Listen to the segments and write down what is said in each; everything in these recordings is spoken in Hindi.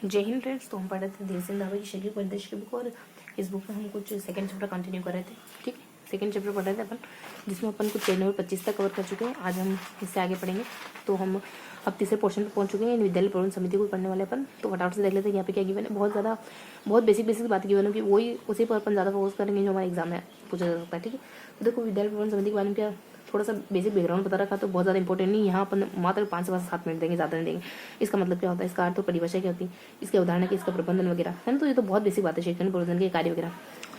जय हिंद फ्रेंड्स। तो हम पढ़ रहे थे धीर सिंह धाबा की शैक्षिक परिदृश्य की बुक, और इस बुक में हम कुछ सेकंड चैप्टर कंटिन्यू कर रहे थे। ठीक है, सेकंड चैप्टर पढ़ रहे थे अपन, जिसमें अपन कुछ पेज नंबर 25 तक कवर कर चुके हैं। आज हम इससे आगे पढ़ेंगे। तो हम अब तीसरे पोर्शन पर पहुंच चुके हैं, विद्यालय प्रबंधन समिति को पढ़ने वाले अपन। तो फटाफट से देख लेते हैं यहाँ पे क्या गिवन है। बहुत बेसिक बात गिवन है कि वही उसी पर अपन ज़्यादा फोकस करेंगे जो हमारे एग्जाम में पूछा जा सकता है। ठीक है, तो देखो विद्यालय प्रबंधन समिति के बारे में क्या थोड़ा सा बेसिक बैकग्राउंड पता रखा तो बहुत ज़्यादा इंपॉर्टेंट नहीं। यहाँ अपन मात्र 5 से 7 मिनट देंगे, ज़्यादा नहीं देंगे। इसका मतलब क्या होता है, इसका अर्थ और परिभाषा क्या होती है, इसके उदाहरण की, इसका प्रबंधन वगैरह है ना। तो ये तो बहुत बेसिक बात है, शैक्षणिक प्रबंधन के कार्य वगैरह।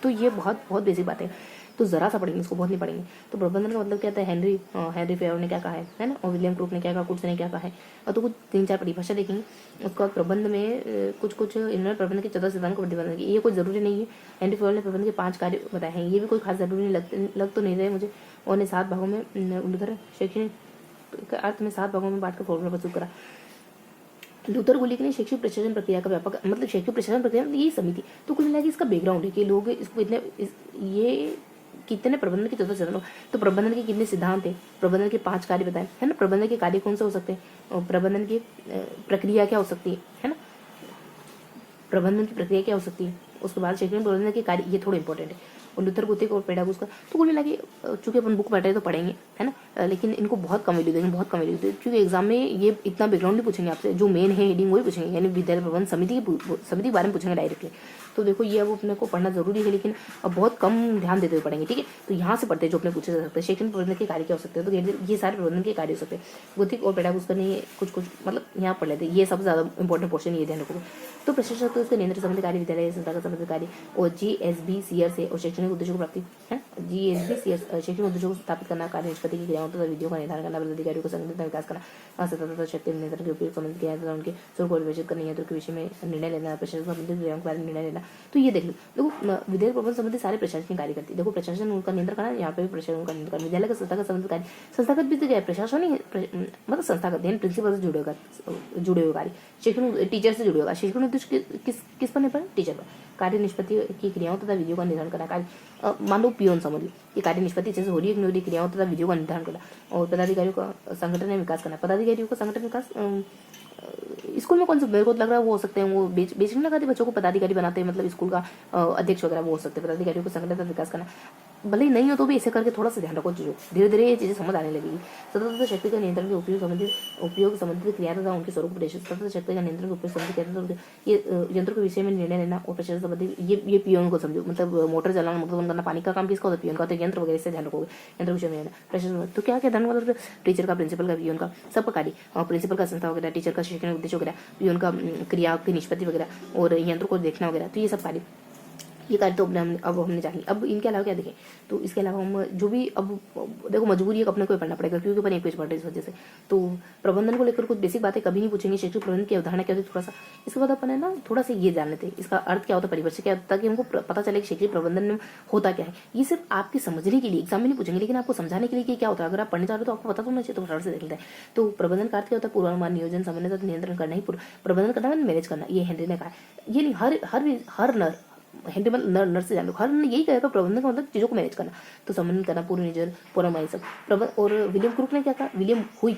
तो ये बहुत बेसिक बात है, तो ज़रा सा पढ़ेंगे, इसको बहुत नहीं पढ़ेंगे। तो प्रबंधन का मतलब क्या था, हेनरी फेयर ने क्या कहा है ना, और विलियम क्रूक ने क्या कहा, कुछ ने क्या कहा है। और तो कुछ 3-4 परिभाषा देखेंगे। उसके बाद प्रबंध में कुछ इन्होंने प्रबंध के 14 सिद्धांत को प्रतिबंध किया। ये कोई जरूरी नहीं है, हेनरी फेयर ने प्रबंध के 5 कार्य बताए हैं, ये भी कोई खास जरूरी नहीं लग तो नहीं रहे मुझे। और ने 7 भागों में उधर शैक्षणिक अर्थ में 7 भागों में बांटकर फॉर्मूला प्रस्तुत करा। लूथर को लेकर शैक्षिक प्रशासन प्रक्रिया का व्यापक मतलब शैक्षिक प्रशासन प्रक्रिया मतलब ये समिति। तो कुछ मिला कि इसका बैकग्राउंड है कि लोग इसको ये कितने प्रबंधन के 14 सिद्धांत, तो प्रबंधन के कितने सिद्धांत है, प्रबंधन के 5 कार्य बताए है ना। प्रबंधन के कार्य कौन से हो सकते हैं, और प्रबंधन की प्रक्रिया क्या हो सकती है ना, प्रबंधन की प्रक्रिया क्या हो सकती है। उसके बाद शैक्षणिक प्रबंधन के कार्य, ये थोड़े इंपॉर्टेंट है। और लूथर गुथिक और पेडागोगस का तो कुल मिला के चूंकि अपन बुक पढ़ रहे तो पढ़ेंगे है ना, लेकिन इनको बहुत कम वैल्यू देंगे, बहुत कम वैल्यू देंगे, क्योंकि एग्जाम में ये इतना बैकग्राउंड नहीं पूछेंगे आपसे। जो मेन है हेडिंग वही पूछेंगे, यानी विद्यालय प्रबंधन समिति के बारे में पूछेंगे डायरेक्टली। तो देखो ये अब अपने को पढ़ना जरूरी है, लेकिन अब बहुत कम ध्यान देते हुए पढ़ेंगे। ठीक है, तो यहाँ से पढ़ते हैं जो अपने पूछे जा सकते हैं। शैक्षणिक प्रबंधन के कार्य क्या हो सकते हैं, तो ये सारे प्रबंधन के कार्य हो सकते हैं। गुथिक और पेडागोगस का नहीं, कुछ मतलब यहाँ पढ़ लेते हैं। ये सबसे ज्यादा इंपॉर्टेंट पोर्शन ये ध्यान रखोगे। तो प्रशिक्षक तो उसके नियंत्रण संबंधी कार्य, विद्यालय संस्थागत संबंधी कार्य, और GSB-CR से और शैक्षणिक उद्देश्यों को प्राप्ति है। GSB-CR शैक्षणिक उद्देश्यों को स्थापित करना, कार्य निष्पत्ति की क्रियाओं तथा विधियों का निर्धारण करना, पदाधिकारियों को संगठन विकास करना, सतत शक्ति नियंत्रण के उपयोग संबंधित क्रिया तथा उनके स्वरूप को परिभाषित करना, नियंत्रण के विषय में निर्णय लेना, प्रशासन संबंधित क्रियाओं के बारे में निर्णय लेना। तो ये देख लो, देखो विद्यालय प्रबंधन संबंधी सारे प्रशासनिक कार्य करती है। देखो प्रशासन उनका नियंत्रण करना, यहाँ पे भी प्रशासन का नियंत्रण करना। विद्यालय का संस्थागत संबंधित कार्य, संस्थागत भी तो क्या है, प्रशासन ही मतलब संस्थागत यानी प्रिंसिपल से जुड़े हुए कार्य। शैक्षणिक टीचर से जुड़े होगा। शैक्षणिक उद्देश्य किस पर निर्भर, टीचर पर। कार्य निष्पत्ति की क्रियाओं तथा विधियों का निर्धारण करना, कार्य मान लो पियोन समझ लो, ये कार्य निष्पत्ति जैसे हो रही है कि नहीं हो रही, क्रियाओं तथा विधियों का निर्धारण करना। और पदाधिकारियों का संगठन में विकास करना, पदाधिकारियों का संगठन विकास स्कूल में कौन सा मेरे को लग रहा है वो हो सकते हैं, वो बेसिक ना करते बच्चों को पदाधिकारी बनाते हैं, मतलब स्कूल का अध्यक्ष वगैरह वो हो सकते हैं। पदाधिकारियों को संगठन विकास करना, भले ही नहीं हो तो भी ऐसे करके थोड़ा सा ध्यान रखो, जो धीरे धीरे ये चीजें समझ आने लगेगी। सतत शक्ति का नियंत्रण के उपयोग संबंधित क्रिया तथा उनके स्वरूप प्रदर्शित, सतत शक्ति का नियंत्रण के उपयोग संबंधित ये यंत्रों के विषय में निर्णय लेना और प्रशासन संबंधित ये पियोन को समझो, मतलब मोटर चलाना, मोटर करना, पानी का काम किसका होता है, पियोन का होता है। यंत्र वगैरह से ध्यान रखोगे, यंत्र विषय में प्रशासन तो क्या ध्यान, मतलब टीचर का, प्रिंसिपल का, पियोन का, सबका कार्य, प्रिंसिपल का संस्था वगैरह, टीचर का शैक्षणिक उद्देश्य वगैरह, पियोन का क्रिया की निष्पत्ति वगैरह, और यंत्र को देखना वगैरह। तो ये सब कार्य, ये कार्य तो अब हमने जानी। अब इनके अलावा क्या देखें, तो इसके अलावा हम जो भी अब देखो मजबूरी है अपने को पढ़ना पड़ेगा, क्योंकि अपन एक पेज पढ़ रहे इस वजह से। तो प्रबंधन को लेकर कुछ बेसिक बातें कभी नहीं पूछेंगे। शैक्षिक प्रबंधन की अवधारणा क्या होती है थोड़ा सा, इसके बाद अपन है ना थोड़ा सा ये जान लेते हैं इसका अर्थ क्या होता है, परिभाषा क्या होता है, ताकि हमको पता चले कि शैक्षिक प्रबंधन में होता क्या है। ये सिर्फ आपके समझने के लिए, एग्जाम में नहीं पूछेंगे, लेकिन आपको समझाने के लिए कि क्या होता है। अगर आप पढ़ने जा रहे हो तो आपको पता होना चाहिए, तो फटाफट से देख लेते हैं। तो प्रबंधन का अर्थ क्या होता है, पूर्वानुमान, नियोजन, समन्वय तथा नियंत्रण करना ही प्रबंधन करना, मैनेज करना। ये हेनरी ने कहा, ये नहीं हर नर हेनरी नर से जान लो, हर यही कहेगा प्रबंधन का मतलब चीजों को मैनेज करना, तो समन्वय करना, पूर्ण नियोजन, पूर्वानुमान, सब प्रबंधन। और विलियम क्रूक ने क्या कहा, विलियम हुई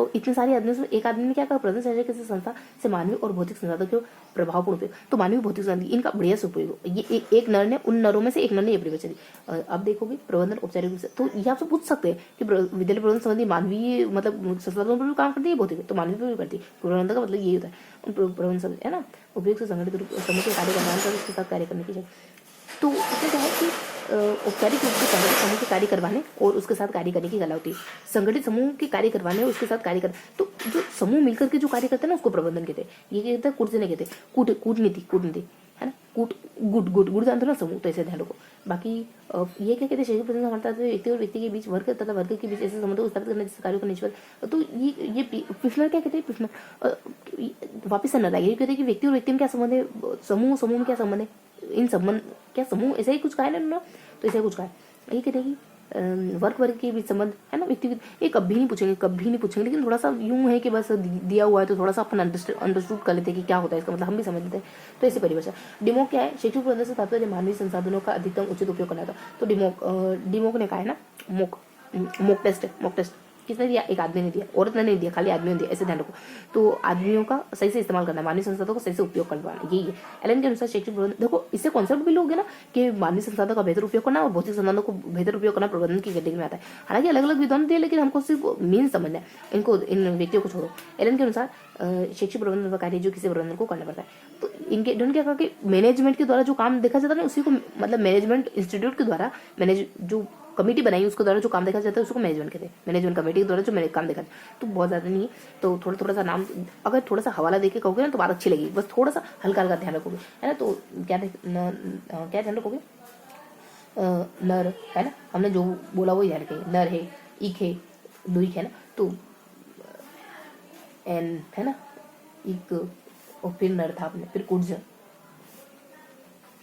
और इतने सारे आदमी से एक आदमी ने क्या कहा, प्रबंधन शासन किसी संस्था से मानवीय और भौतिक संसाधन के प्रभावपूर्ण उपयोग, तो मानवीय भौतिक संसाधन इनका बढ़िया से उपयोग। ये एक नर ने, उन नरों में से एक नर ने ये परिभाषा दी। अब देखोगे प्रबंधन औपचारिक रूप से, तो ये आपसे पूछ सकते हैं कि विद्यालय प्रबंधन संबंधी मानवीय मतलब संसाधनों पर भी काम करती है, भौतिक तो मानवीय पर भी करती है। प्रबंधन का मतलब यही होता है, प्रबंधन है ना, उपयोग से संगठित रूप समूह कार्य करना, उसके साथ कार्य करने की जगह। तो इसमें क्या है कि औपचारिक रूप से संगठित समूह के कार्य करवाने और उसके साथ कार्य करने की कला होती है। संगठित समूह के कार्य करवाने और उसके साथ कार्य कर, तो जो समूह मिलकर के जो कार्य करते हैं ना उसको प्रबंधन कहते हैं। ये कहते हैं कूटने कहते हैं, कूटनीति है ना, गुड जानते हो ना समूह, तो ऐसे ध्यान रखो। बाकी ये क्या कहते हैं, शैक्षिक प्रबंधन हमारे व्यक्ति और व्यक्ति के बीच, वर्ग तथा वर्ग के बीच ऐसे संबंधों को स्थापित करने, जिस कार्यों का निष्पत्ति। तो ये पिछला क्या कहते हैं, पिछला वापिस से न ये कहते हैं कि व्यक्ति और व्यक्ति में क्या संबंध है, समूह में क्या संबंध है, इन संबंध क्या समूह ऐसा ही कुछ कहा है ना, तो ऐसा कुछ कहा है। ये कहते हैं कि वर्ग के बीच संबंध है ना, व्यक्ति ये कभी नहीं पूछेंगे, लेकिन थोड़ा सा यूं है कि बस दिया हुआ है तो थोड़ा सा अपन अंडरस्टूड कर लेते हैं कि क्या होता है इसका मतलब, हम भी समझ लेते हैं। तो ऐसी परिभाषा। डिमोक क्या है, शैक्षिक प्रबंधन से तात्पर्य मानवीय संसाधनों का अधिकतम उचित उपयोग करना था। तो डिमोक ने कहा है ना, मॉक टेस्ट किसने दिया? एक आदमी ने दिया, औरत ने नहीं दिया, खाली आदमी ने दिया, ऐसे ध्यान रखो। तो आदमियों का सही से इस्तेमाल करना, मानवीय संसाधनों को सही से उपयोग करवाना, यही है एलन के अनुसार शैक्षिक प्रबंधन। देखो इससे कॉन्सेप्ट भी लोगे ना कि मानवीय संसाधनों का बेहतर उपयोग करना और भौतिक संसाधनों को बेहतर उपयोग करना प्रबंधन की कैटेगरी में आता है। हालांकि अलग अलग विधान दिए, लेकिन हमको सिर्फ मीन समझना है, इनको इन व्यक्तियों को छोड़ो। एलन के अनुसार शैक्षिक प्रबंधन का कार्य जो किसी प्रबंधन को करना पड़ता है, तो इन्होंने क्या कहा कि मैनेजमेंट के द्वारा जो काम देखा जाता है ना, उसी को मतलब मैनेजमेंट इंस्टीट्यूट के द्वारा मैनेज जो कमेटी बनाई उसके द्वारा जो काम देखा जाता है उसको मैनेजमेंट कहते हैं। मैनेजमेंट कमेटी के द्वारा जो काम देखा जाता है, तो बहुत ज़्यादा नहीं है, तो थोड़ा थोड़ा सा नाम, अगर थोड़ा सा हवाला देके कहोगे ना तो बात अच्छी लगेगी, बस थोड़ा सा हल्का हल्का ध्यान रखोगे, है ना। तो क्या ध्यान रखोगे? नर है ना, हमने जो बोला वही ध्यान रखेंगे। नर है, इक है, दुईक है ना, तो एन है ना, इक, और फिर नर था अपने, फिर कुर्ज,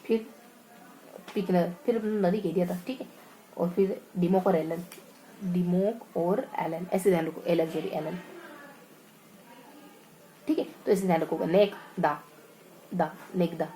फिर पिकनर, फिर अपने नरी कह दिया था, ठीक है। और फिर डिमोक और एलन, डिमोक और एलन, ऐसे ध्यान रखो, एलन सॉरी एलन, ठीक है। तो ऐसे ध्यान रखोगे। नेक दा, दा नेक दा,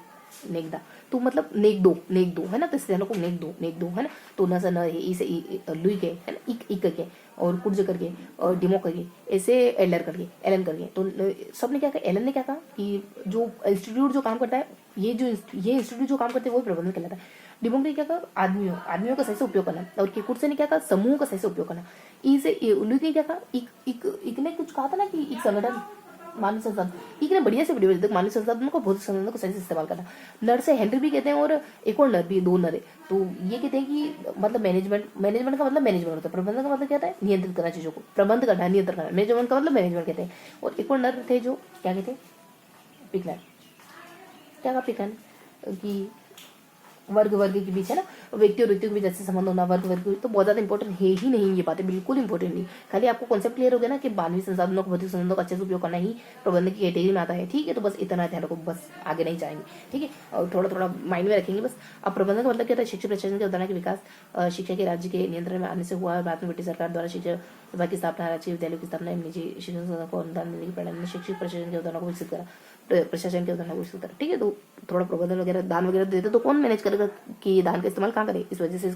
नेक दा, तो मतलब नेक दो है ना, तो इससे ध्यान रखो, नेक दो है ना। तो न सा न है, इसे लुई के है ना, इक करके, और कुर्ज करके, और डिमो करके, ऐसे एलर करके, एलन करके। तो सबने क्या कहा, एलन ने क्या कहा कि जो इंस्टीट्यूट जो काम करता है, ये इंस्टीट्यूट जो काम करते हैं वो प्रबंधन कहलाता है। डिमोक ने क्या कहा, आदमियों का सही से उपयोग करना, और कुर्ज ने क्या कहा, समूह का सही से उपयोग करना। ई से लुई ने क्या कहा, इक ने कुछ कहा था ना कि एक संगठन, मानव संसाधन, एक ने बढ़िया से बढ़िया मानव संसाधनों को, भौतिक संसाधनों को सही से इस्तेमाल करना। नर से हेनरी भी कहते हैं, और एक और नर भी, दो नर है। तो ये कहते हैं कि मतलब मैनेजमेंट का मतलब मैनेजमेंट होता है, प्रबंधन का मतलब क्या होता है, नियंत्रित करना चीजों को, प्रबंध करना, नियंत्रण करना। मैनेजमेंट का मतलब मैनेजमेंट कहते हैं। और एक और नर थे जो क्या कहते हैं, पिकनर। क्या कहा पिकनर कि वर्ग के बीच है ना, व्यक्ति और व्यक्ति के बीच अच्छे संबंध होना, वर्ग तो बहुत ज्यादा इंपॉर्टेंट है ही नहीं, ये बातें बिल्कुल इंपॉर्टेंट नहीं। खाली आपको कॉन्सेप्ट क्लियर हो गया ना कि मानवीय संसाधनों को, भौतिक संसाधनों का अच्छे से उपयोग करना ही प्रबंधन की कैटेगरी में आता है, ठीक है। तो बस इतना ध्यान रखो, बस आगे नहीं जाएंगे, ठीक है। और थोड़ा थोड़ा माइंड में रखेंगे बस। अब प्रबंधन का मतलब क्या होता है, शिक्षा प्रशासन के अवधारणा के विकास शिक्षा के राज्य के नियंत्रण में आने से हुआ। बाद में ब्रिटिश सरकार द्वारा शिक्षा विभाग की स्थापना, राज्य विद्यालयों की स्थापना, निजी शिक्षण संस्थानों को अनुदान देने की प्रणाली ने शिक्षक प्रशासन की अवधारणा को विकसित करा, प्रशासन की अवधारणा को विकसित करा, ठीक है। तो थोड़ा प्रबंधन वगैरह, दान वगैरह देते तो कौन मैनेज करेगा कि दान का इस्तेमाल कहाँ करे, इस वजह से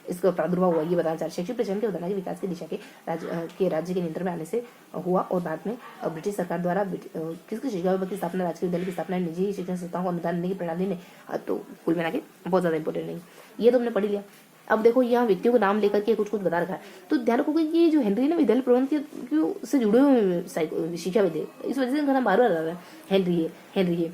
इसका प्रादुर्भाव हुआ, ये बताना चाह रहे। शैक्षिक प्रशासन की अवधारणा के विकास की दिशा के राज्य के नियंत्रण में आने से हुआ, और बाद में ब्रिटिश सरकार द्वारा किसकी शिक्षा विभाग की स्थापना, राज्य विद्यालय की स्थापना, निजी शिक्षण संस्थाओं को अनुदान देने की प्रणाली ने, तो कुल मिला के बहुत ज्यादा इंपॉर्टेंट नहीं, ये तो हमने पढ़ लिया। अब देखो यहाँ व्यक्तियों को नाम लेकर के कुछ बता रखा है, तो ध्यान रखोगे कि ये जो हेनरी ने विद्यालय प्रबंधन से जुड़े हुए शिक्षा विधि, इस वजह से इनका नाम बार बार आ रहा है, हेनरी है।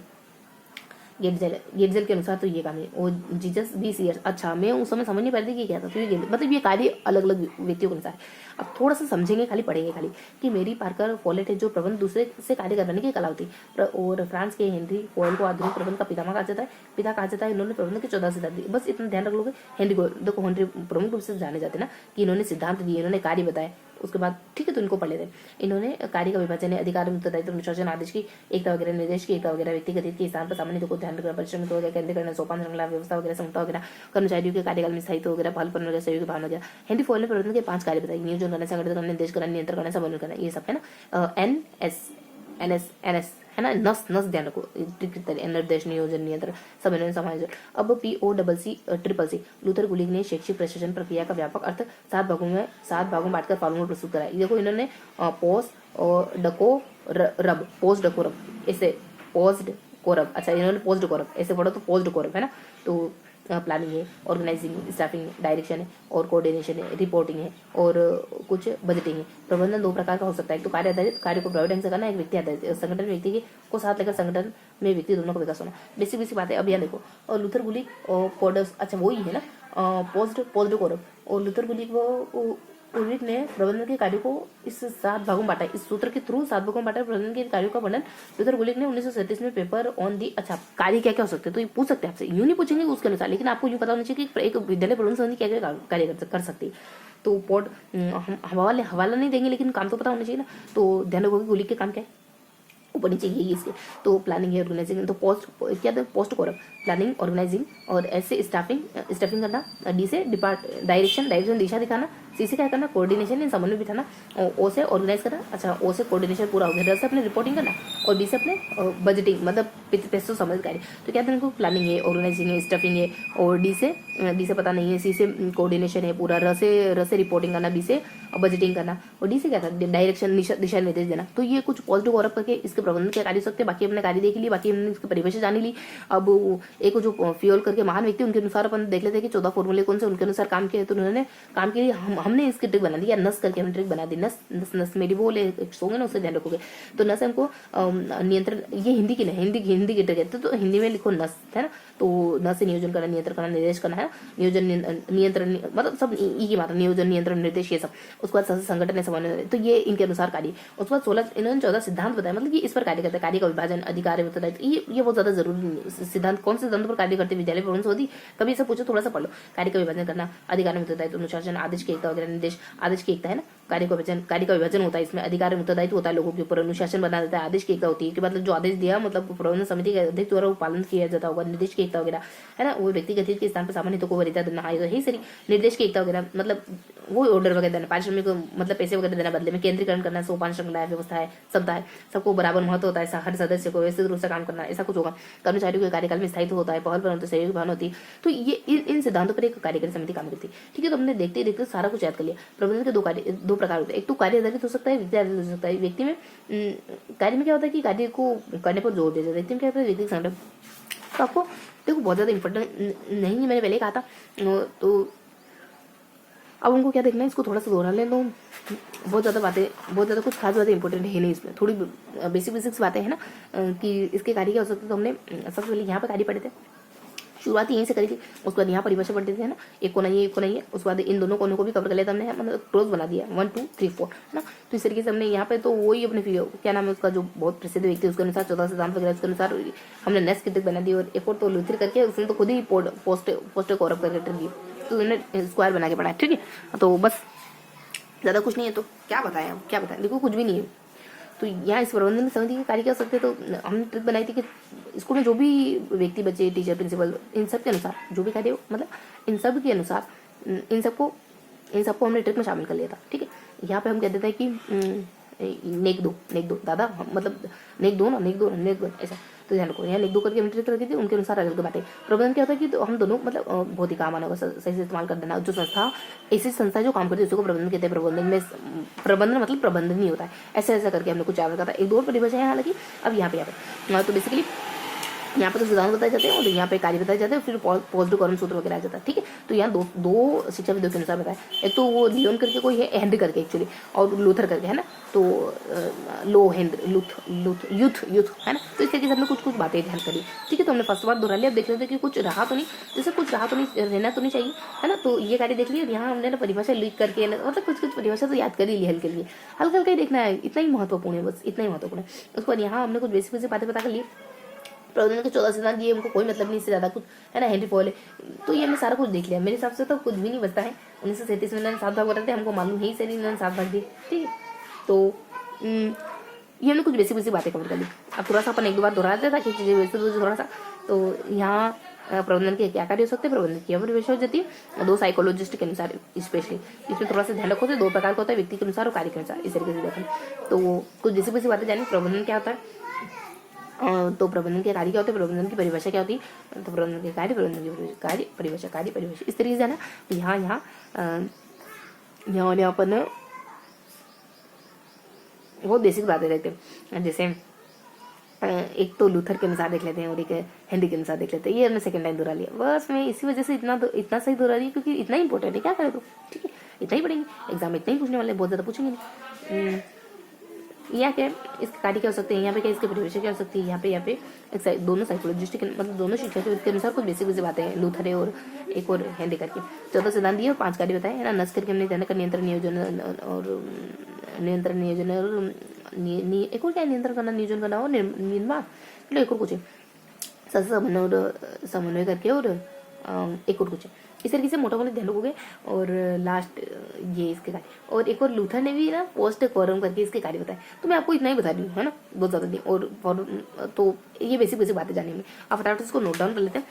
गेटजेल के अनुसार तो ये काम है, और जीसस 20 ईयर्स। अच्छा, मैं उस समय समझ नहीं पा रही थी कि क्या था, तो ये मतलब ये कार्य अलग अलग व्यक्तियों के अनुसार है। अब थोड़ा सा समझेंगे, खाली पढ़ेंगे खाली कि मेरी पार्कर फॉलेट है जो प्रबंध दूसरे से कार्य करवाने की कला होती है, और फ्रांस के हेनरी फॉयल को आधुनिक प्रबंध का पिता कहा जाता है। इन्होंने प्रबंध के 14 सिद्धांत दिए, बस इतना ध्यान रख लोगे। हेनरी को देखो, हेनरी प्रमुख रूप से जाने जाते हैं ना कि इन्होंने सिद्धांत दिए, इन्होंने कार्य बताए, उसके बाद ठीक है तो इनको पढ़ लेते हैं। इन्होंने कार्य का विभाजन है, अधिकार, उत्तरदायित्व, अनुशासन, आदेश की एकता वगैरह, निर्देश की एकता वगैरह, व्यक्तिगत हित के स्थान पर सामान्य को ध्यान रखना, परिश्रम को केंद्रीकरण, सोपान श्रृंखला, व्यवस्था वगैरह, समता वगैरह, कर्मचारियों के कार्यकाल में स्थायित्व वगैरह, पहलपन वगैरह, सहयोग भावना वगैरह। हेनरी फॉयल ने प्रबंधन के 5 कार्य बताए, नियोजन करना, संगठित करना, निर्देश करना, नियंत्रण करना, समन्वय करना, ये सब है ना। NS है ना, नस ध्यान रखो, निर्देश, नियोजन, नियंत्रण, समन्वय, समायोजन। अब POCC लूथर गुलिग ने शैक्षिक प्रशासन प्रक्रिया का व्यापक अर्थ 7 भागों में बांटकर फॉर्मूला प्रस्तुत करा। देखो इन्होंने पोस्ट डको रब ऐसे, पोस्ट कोरब, अच्छा इन्होंने पोस्ट कोरब ऐसे पढ़ो, तो पोस्ट कोरब है ना। तो प्लानिंग है, ऑर्गेनाइजिंग, स्टाफिंग, डायरेक्शन है, और कोऑर्डिनेशन है, रिपोर्टिंग है, और कुछ बजटिंग है। प्रबंधन 2 प्रकार का हो सकता है, एक तो कार्य आधारित, कार्य को प्रभावी ढंग से करना, एक व्यक्ति आधारित, संगठन में व्यक्ति को साथ लेकर संगठन में व्यक्ति दोनों का विकास होना। बेसिक बात है। अब यहाँ देखो, और लूथर गुलिग और कोडस, अच्छा वही है ना, पोस्ट कोरब, और लूथर गुलिग उर्विक ने प्रबंधन के कार्यों को इस 7 भागों में बांटा, इस सूत्र के थ्रू 7 भागों में बांटा प्रबंधन के कार्यों का वर्णन लूथर गुलिग ने 1937 में पेपर ऑन दी। अच्छा, कार्य क्या क्या हो सकते हैं, तो ये पूछ सकते हैं आपसे, यूं नहीं पूछेंगे उसके अनुसार, लेकिन आपको यूं पता होना चाहिए कि एक विद्यालय प्रबंधन संबंधी क्या क्या कार्य कर सकती है। तो हम हवाला नहीं देंगे, लेकिन काम तो पता होना चाहिए ना। तो ध्यान रखोगे गुलिग के काम क्या है, ऊपर नीचे यही इसके। तो प्लानिंग है, ऑर्गेनाइजिंग, तो पोस्ट कोरब, प्लानिंग, ऑर्गेनाइजिंग, और ऐसे स्टाफिंग करना, डी से डायरेक्शन दिशा दिखाना, सी से क्या करना, कोऑर्डिनेशन इन समन्वय बिठाना, ओ से ऑर्गेनाइज करना, अच्छा ओ से कोऑर्डिनेशन पूरा हो गया, र से अपने रिपोर्टिंग करना, और बी से अपने बजटिंग मतलब पैसों समझदारी। तो क्या इनको प्लानिंग है, ऑर्गेनाइजिंग है, स्टफिंग है, और डी से पता नहीं है, सी से कोऑर्डिनेशन है पूरा, र से रिपोर्टिंग करना, बी से बजटिंग करना, और डी से क्या था, डायरेक्शन दिशा निर्देश देना। तो ये कुछ पॉजिटिव और करके इसके प्रबंधन के कार्य सकते हैं। बाकी हमने कार्य देख ली, बाकी हमने इसकी परिभाषा जानी ली। अब एक जो फ्यूल करके महान व्यक्ति, उनके अनुसार अपन देख लेते हैं कि 14 फॉर्मूले कौन से उनके अनुसार काम किए। तो उन्होंने काम के लिए हमने इसकी ट्रिक बना दी, या नस करके हमने ट्रिक बना दी। नस नस नस मेरी बोले सोंगे ना, उससे ध्यान रखोगे। तो नस हमको नियंत्रण, ये हिंदी की नहीं, हिंदी की ट्रिक है, तो हिंदी में लिखो नस, है ना। तो न से नियोजन करना, नियंत्रण करना, निर्देश करना है, नियोजन नियंत्रण मतलब सब ई की मात्रा, नियोजन नियंत्रण निर्देश ये सब। उसके बाद संगठन समन्वय, तो ये इनके अनुसार कार्य। उसके बाद 16 इन्होंने 14 सिद्धांत बताया, मतलब कि इस पर कार्य करते हैं। कार्य का विभाजन, अधिकार, उत्तरदायित्व, ये बहुत ज्यादा जरूरी सिद्धांत। कौन से सिद्धांत पर कार्य करते हैं, विद्यालय प्रबंधन होती, कभी ऐसा पूछो थोड़ा सा पढ़ लो। कार्य का विभाजन करना, अधिकार, उत्तरदायित्व, अनुशासन, आदेश की एकता वगैरह, निर्देश, आदेश की एकता है ना। कार्य का विभाजन होता है, इसमें अधिकार उत्तरदायित्व होता है लोगों के ऊपर, अनुशासन बना देता है, आदेश की एकता होती है कि मतलब जो आदेश दिया मतलब प्रबंधन समिति के अध्यक्ष द्वारा वो पालन किया जाता होगा, निर्देश की एकता वगैरह, है ना। वो व्यक्तिगत हित के स्थान पर सामान्य हितों को वरीयता देना, यही सही। निर्देश की एकता वगैरह मतलब वो ऑर्डर वगैरह देना, पारिश्रमिक को मतलब पैसे वगैरह देना, बदले में केंद्रीकरण करना, सोपान श्रृंखला है, व्यवस्था है, शब्द है, सबको बराबर महत्व होता है, हर सदस्य को व्यवस्थित रूप से काम करना, ऐसा कुछ होगा। कर्मचारियों के कार्यकाल में स्थायित्व होता है, पहल पर सहयोग भावना होती है। तो ये इन सिद्धांतों पर एक कार्यकारी समिति काम करती है, ठीक है। तो हमने देखते देखते सारा कुछ याद कर लिया। प्रबंधन के दो प्रकार होते हैं, एक तो कार्य आधारित हो सकता है, व्यक्ति आधारित हो सकता है। व्यक्ति में कार्य में क्या होता है कि कार्य को करने पर जोर दिया जाता है, व्यक्ति में क्या होता है, व्यक्तिगत संगठन। तो आपको देखो बहुत ज्यादा इंपॉर्टेंट नहीं है, मैंने पहले कहा था। तो अब उनको क्या देखना है, इसको थोड़ा सा दोहरा लें। तो बहुत ज़्यादा कुछ खास बातें इंपॉर्टेंट है नहीं इसमें, थोड़ी बेसिक्स बातें हैं ना कि इसके कार्य क्या हो सकते। तो हमने सबसे पहले यहाँ पे कार्य पढ़े थे, शुरुआत यहीं से करी थी। उसके बाद यहाँ परिभाषा पढ़ते थे ना, एक कोना ये एक कोना ये, उसके बाद इन दोनों कोनों को भी कवर कर लिया था हमने, मतलब क्लोज बना दिया 1 2 3 4 है ना। तो इस तरीके से हमने यहाँ पे तो वही अपने क्या नाम है उसका जो बहुत प्रसिद्ध व्यक्ति, उसके अनुसार 14 सिद्धांत वगैरह उसके अनुसार हमने नेक्स्ट की ट्रिक बना दी। और एक और तो लूथर करके उसने तो खुद ही पोस्ट कॉरअप करके ट्रिक दी, तो उन्होंने स्क्वायर बना के पढ़ा, ठीक है। तो बस ज़्यादा कुछ नहीं है। तो क्या बताएं, देखो कुछ भी नहीं है। तो यहाँ इस प्रबंधन समिति के कार्य क्या हो सकते हैं। तो हमने ट्रिक बनाई थी कि स्कूल में जो भी व्यक्ति, बच्चे, टीचर, प्रिंसिपल, इन सब के अनुसार जो भी कार्य हो, मतलब इन सब के अनुसार इन सबको हमने ट्रिक में शामिल कर लिया था, ठीक है। यहाँ पे हम कह देते हैं कि नेक दो दादा, मतलब नेक दो ऐसा। तो ध्यान रखो, यहाँ नेक दो करके हमने ट्रिक रखी थी, उनके अनुसार अलग बातें। प्रबंधन क्या होता है कि तो हम दोनों मतलब भौतिक काम आना सही से इस्तेमाल कर देना। जो संस्था, ऐसी संस्था जो काम करती है उसको प्रबंधन कहते हैं। प्रबंधन मतलब प्रबंधन ही होता है, ऐसा करके हमने कुछ याद रखा था। एक दो परिभाषा है हालांकि। अब यहाँ पे तो बेसिकली यहाँ पे तो सिद्धांत बताए जाते हैं और यहाँ पे कार्य बताए जाते हैं, फिर पॉजिटिव कर्म सूत्र वगैरह आ जाता है, ठीक है। तो यहाँ दो शिक्षाविदों के अनुसार बताया। एक तो वो लियोन करके कोई है, हेनरी करके एक्चुअली, और लूथर करके, है ना। तो यूथ है ना। तो इस तरीके से हमने कुछ बातें ध्यान करी, ठीक है। तो हमने फर्स्ट बार दोहरा लिया। अब देख लेते हैं कि कुछ रहा तो नहीं, जैसे कुछ रहा तो नहीं, रहना तो नहीं चाहिए, है ना। तो ये कार्य देख लिया। यहाँ हमने ना परिभाषा लिख करके मतलब कुछ परिभाषा तो याद कर ही ली हल्के लिए, हल्का ही देखना है, इतना ही महत्वपूर्ण है, बस इतना ही महत्वपूर्ण है। उसके बाद यहाँ हमने कुछ बेसिक बातें पता कर ली। प्रबंधन के 14 सिद्धांत, ये हमको कोई मतलब नहीं, इससे ज्यादा कुछ, है ना। हेनरी पॉल है, तो ये हमने सारा कुछ देख लिया। मेरे हिसाब से तो कुछ भी नहीं बचता है। 1937 में इन्होंने 7 भाग बताते, हमको मालूम है ही सही, इन्होंने 7 भाग दिए, ठीक है। तो ये हमने कुछ बेसिक बातें कवर कर ली। अब थोड़ा सा अपन एक दो बार दोहरा देता कि चीजें वैसे तो थोड़ा सा। तो यहाँ प्रबंधन के क्या कार्य हो सकते हैं, प्रबंधन की परिभाषा हो जाती है 2 साइकोलॉजिस्ट के अनुसार स्पेशली। इसमें थोड़ा सा ध्यान रखो, तो 2 प्रकार का होता है, व्यक्ति के अनुसार और कार्य के अनुसार, इस तरीके से देखो। तो कुछ बेसिक बातें जानी, प्रबंधन क्या होता है, तो प्रबंधन के कार्य क्या होते हैं, प्रबंधन की परिभाषा क्या होती है, तो प्रबंधन के कार्य, प्रबंधन की कार्य परिभाषा, इस तरीके से है ना। यहाँ अपन बहुत बेसिक बातें देखते हैं। जैसे एक तो लूथर के अनुसार देख लेते हैं और एक हेनरी के अनुसार देख लेते हैं। ये हमने सेकंड टाइम दोहरा लिया, बस मैं इसी वजह से इतना सही दोहरा रही, क्योंकि इतना इंपॉर्टेंट है, क्या करें तो, ठीक है। इतना ही पढ़ेंगे, एग्जाम में इतना ही पूछने वाले, बहुत ज्यादा पूछेंगे नहीं। यहाँ क्या इसके कार्य क्या हो सकते हैं, यहाँ पे क्या इसकी परिभाषा क्या हो सकती है। यहाँ पे दोनों साइकोलॉजिस्ट के मतलब दोनों शिक्षक के अनुसार कुछ बेसिक बातें हैं, लूथर है और एक और हेनरी करके। 14 सिद्धांत दिए और 5 कार्य बताए, है ना। नस करके हमने ध्यान कर नियंत्रण, नियोजन और एक और क्या, नियंत्रण करना, नियोजन करना और निर्माण, मतलब एक और कुछ है, समन्वय करके, और एक और कुछ है। इस तरीके से मोटा मोटा ध्यान रखोगे। और लास्ट ये इसके कार्य, और एक और लूथर ने भी ना पोस्ट कॉरम करके इसके कार्य बताए। तो मैं आपको इतना ही बता रही हूँ, है ना, बहुत ज्यादा नहीं। और तो ये बेसिक बातें जाने में आप फटाफट इसको नोट डाउन कर लेते हैं,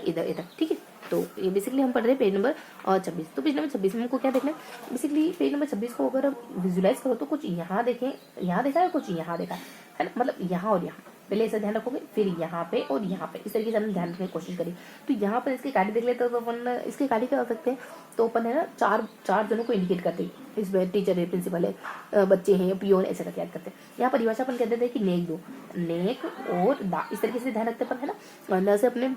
इधर, ठीक है। तो ये बेसिकली हम पढ़ रहे हैं पेज नंबर 26। तो पेज नंबर 26 में हमको क्या देखना है, बेसिकली पेज नंबर 26 को अगर विजुलाइज करो तो कुछ यहाँ देखें, यहाँ देखा है, कुछ यहाँ देखा है ना, मतलब यहाँ और यहाँ, पहले ऐसा ध्यान रखोगे, फिर यहाँ पे और यहाँ पे, इस तरीके से हमने ध्यान रखने की कोशिश करी। तो यहाँ पर इसके कार्य देख लेते हैं, तो अपन इसके कार्य क्या कर सकते हैं, तो अपन है ना चार जनों को इंडिकेट करते हैं, इसमें टीचर है, प्रिंसिपल है, बच्चे हैं, पियोन, ऐसा करके याद करते हैं। यहाँ परिभाषा अपन कहते थे कि नेक दो, नेक और दा, इस तरीके से ध्यान रखते अपन है ना। न से अपने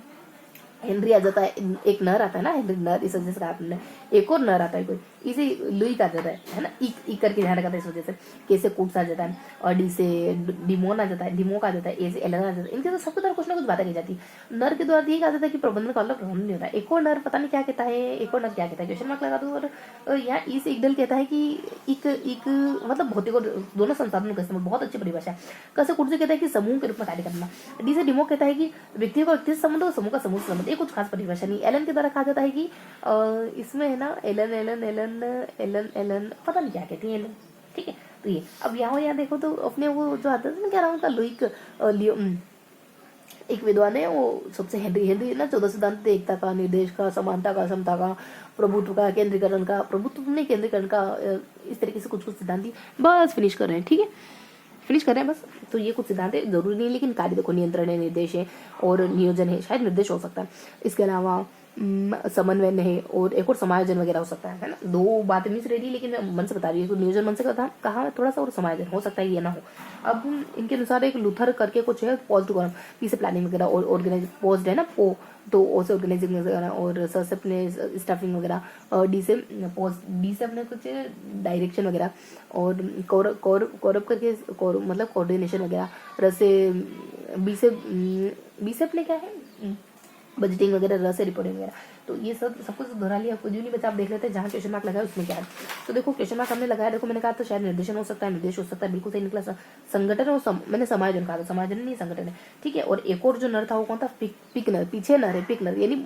हेनरी आ जाता है, एक नर आता है ना, हेनरी नर, इस वजह से कहा आपने, एक और नर आता है कोई, इसे लुई का जाता है ना, इक करके ध्यान रखता है इस वजह से। के से कुट्स आ जाता है, और डी से डिमोन आ जाता है, डिमोक आ जाता है, ए से एलन आ जाता है। इनके तो सबके द्वारा कुछ ना कुछ बातें की जाती है। नर के द्वारा ये कहा जाता है कि प्रबंधन का मतलब प्रबंधन नहीं होता है। एक और नर पता नहीं क्या कहता है, एक और नर क्या कहता है, क्वेश्चन मार्क लगा दो। और यहाँ ई से इकदल कहता है कि एक मतलब भौतिक और दोनों संसाधनों का इस्तेमाल, बहुत अच्छी परिभाषा है। क से कुट से कहता है कि समूह के रूप में कार्य करना। डी से डिमोक कहता है कि व्यक्ति का व्यक्ति से संबंध और समूह का समूह से संबंध, ये कुछ खास परिभाषा नहीं। एलन के द्वारा कहा जाता है कि इसमें है ना Allen Allen Allen Allen Allen पता नहीं क्या कहती है एलन, ठीक है। तो ये अब यहाँ देखो तो अपने वो जो आता है ना, क्या नाम उनका, लुइक लियो, एक विद्वान है वो सबसे, हेनरी ना 14 सिद्धांत, एकता का, निर्देश का, समानता का, समता का, प्रभुत्व का, केंद्रीकरण का, प्रभुत्व नहीं केंद्रीकरण का, इस तरीके से कुछ सिद्धांत बस फिनिश कर रहे हैं, ठीक है, फिनिश कर रहे हैं बस। तो ये कुछ सिद्धांत है, जरूरी नहीं, लेकिन कार्य देखो, नियंत्रण है, निर्देश है और नियोजन है, शायद निर्देश हो सकता है। इसके अलावा समन्वय है और एक और समायोजन वगैरह हो सकता है ना। दो बातें मिस रेडी, लेकिन मैं मन से बता रही हूँ, तो नियोजन मन से कहा थोड़ा सा, और समायोजन हो सकता है ये ना हो। अब इनके अनुसार एक लूथर करके कुछ है, पॉज्ड कॉलम, पी से प्लानिंग वगैरह और ऑर्गेनाइज, पॉज्ड है ना पो, तो ओ से ऑर्गेनाइजिंग वगैरह, और स से अपने स्टाफिंग वगैरह, डी से पॉज, डी से अपने कुछ डायरेक्शन वगैरह, और कौरव करके मतलब कोऑर्डिनेशन वगैरह, र से बी से अपने क्या है बजटिंग वगैरह, रस से रिपोर्टिंग वगैरह। तो ये सब कुछ दोहरा लिया, कुछ नहीं बचा, आप देख लेते हैं जहाँ क्वेश्चन मार्क लगाया उसमें क्या है। तो देखो क्वेश्चन मार्क हमने लगाया, देखो मैंने कहा तो शायद निर्देशन हो सकता है, निर्देश हो सकता है, बिल्कुल सही निकला। संगठन और मैंने समायोजन कहा था, समायोजन नहीं संगठन है, ठीक है। और एक और जो नर था वो कौन था, पिक नर, पीछे नर है, पिक नर, यानी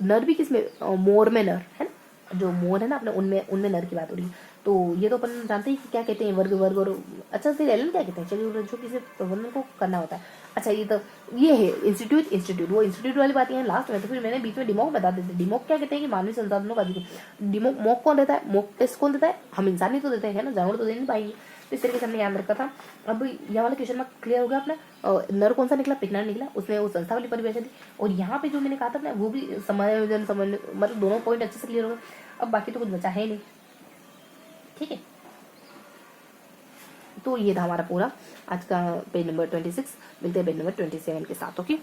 नर भी किसमें, मोर में नर है ना, जो मोर है ना अपने, उनमें नर की बात हो रही है। तो ये तो अपन जानते हैं कि क्या कहते हैं, वर्ग और अच्छा फिर एलन क्या कहते हैं, चलिए जो किसी प्रबंधन को करना होता है। अच्छा ये है इंस्टीट्यूट वो इंस्टीट्यूट वाली बात है लास्ट में। तो फिर मैंने बीच में डिमोक बता देते, डिमोक क्या कहते हैं कि मानवीय संसाधनों का अधिकार। डिमोक मॉक कौन देता है, मॉक टेस्ट कौन देता है, हम इंसान ही तो देते हैं ना, जानवर तो दे नहीं पाएंगे। तो इस तरीके से हमने याद रखा था। अब यहाँ वाला क्वेश्चन में क्लियर हो गया अपना, नर कौन सा निकला, पिकनर निकला, उसने वो संस्था वाली परिभाषा दी। और यहाँ पे जो मैंने कहा था ना, वो भी समायोजन मतलब दोनों पॉइंट अच्छे से क्लियर हो गए। अब बाकी तो कुछ बचा है नहीं, ठीक है। तो ये था हमारा पूरा आज का पेज नंबर 26। मिलते हैं पेज नंबर 27 के साथ, ओके।